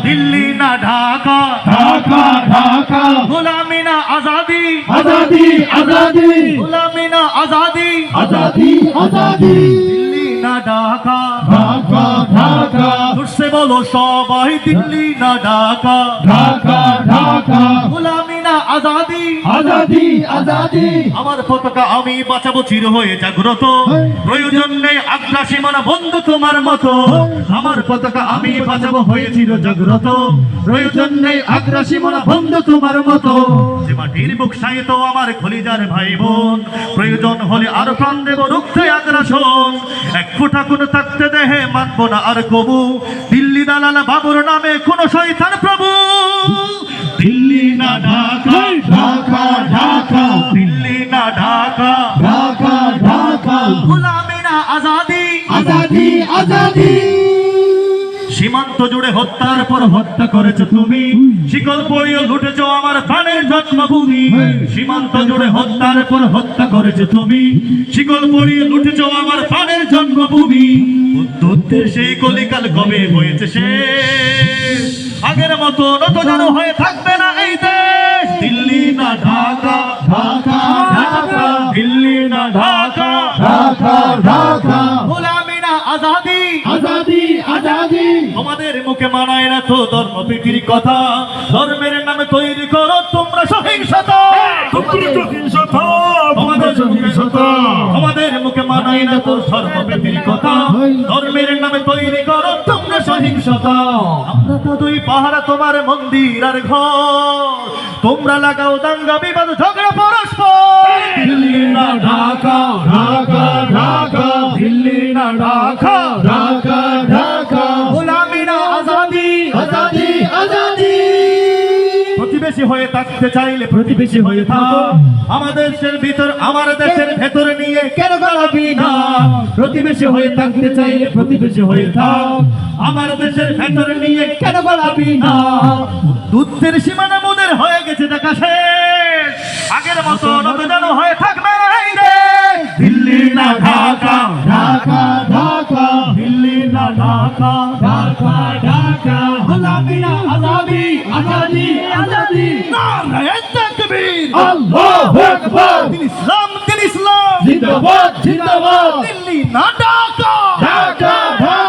দিল্লি না ঢাকা, ঢাকা ঢাকা গোলামি না আজাদি, আজাদি আজাদি গোলামি না আজাদি, আজাদি আজাদি দিল্লি না ঢাকা, ঢাকা ঢাকা জোরসে বলো সবাই দিল্লি না ঢাকা, ঢাকা ঢাকা গোলামি না আজাদি, আজাদি আজাদি আমার পতাকা আমি বাঁচাবো চির হয়ে জাগ্রত, প্রয়োজন নেই আগ্রাসী মানা বন্ধু তোমার মতো, আমার পতাকা আমি বাঁচাবো হয়ে চির জাগ্রত, প্রয়োজন নেই আগ্রাসী মানা বন্ধু তোমার মতো, যে মাটির বুক সাইত আমার খলিজার ভাই বোন, প্রয়োজন হলে আর প্রাণ দেব রুখতে আগ্রাসন, এক ফোঁটা কোন থাকতে দেহে মানবো না আর কবু, দিল্লি দালাল বাবুর নামে কোন শয়তান প্রভু, দিল্লি না ঢাকা, ঢাকা ঢাকা দিল্লি না ঢাকা, ঢাকা ঢাকা গোলামি না আজাদি, আজাদি আজাদি সীমান্ত জুড়ে হত্যার পর হত্যা করেছো তুমি, শিকল পরিয়ে লুটেছো আমার প্রাণের জন্মভূমি, সীমান্ত জুড়ে হত্যার পর হত্যা করেছো তুমি, শিকল পরিয়ে লুটেছো আমার প্রাণের জন্মভূমি, বুদ্ধের সেই কলিকাল কবে হয়েছে শেষ, আগের মতো নত যেন হয়ে থাকবে না এই দেশ, দিল্লি না ঢাকা, ঢাকা ঢাকা দিল্লি না ঢাকা, ঢাকা ঢাকা গোলামি না আজাদি, আজাদি আজাদি তোমাদের মুখে মানায় না তো ধর্ম প্রীতির কথা, ধর্মের নামে তৈরি করো তোমরা সহিংসতা, তোমাদের মুখে মানায় না তো ধর্ম প্রীতির কথা, ধর্মের নামে তৈরি করো তোমরা সহিংসতা, আমরা তো দুই পাহারা তোমার মন্দির আর ঘর, তোমরা লাগাও দাঙ্গা বিবাদ ঝগড়া পরস্পর, দিল্লি না ঢাকা, ঢাকা ঢাকা দিল্লি না ঢাকা, ঢাকা ঢাকা গোলামি না আজাদি, আজাদি আজাদি প্রতিবেশী হয়ে থাকতে চাইলে প্রতিবেশী হয়ে থাকো, আমাদের দেশের ভিতর আমার দেশের ভেতর নিয়ে কেন গলাবি না, প্রতিবেশী হয়ে থাকতে চাইলে প্রতিবেশী হয়ে থাক, আমার দেশের ভেতর নিয়ে কেন গলাবি না, দুধের সীমানা মোদের হয়ে গেছে দেখা শেষ, আগের মতো নতজানো হয়ে থাকবে না এই দেশ, দিল্লি না ঢাকা, ঢাকা ঢাকা দিল্লি না ঢাকা, ঢাকা ঢাকা গোলামি না আজাদি আজাদি আজাদি নারায়ে তাকবীর, আল্লাহু আকবার দিন ইসলাম, দিন ইসলাম, জিন্দাবাদ জিন্দাবাদ দিল্লি না ঢাকা, ঢাকা ঢাকা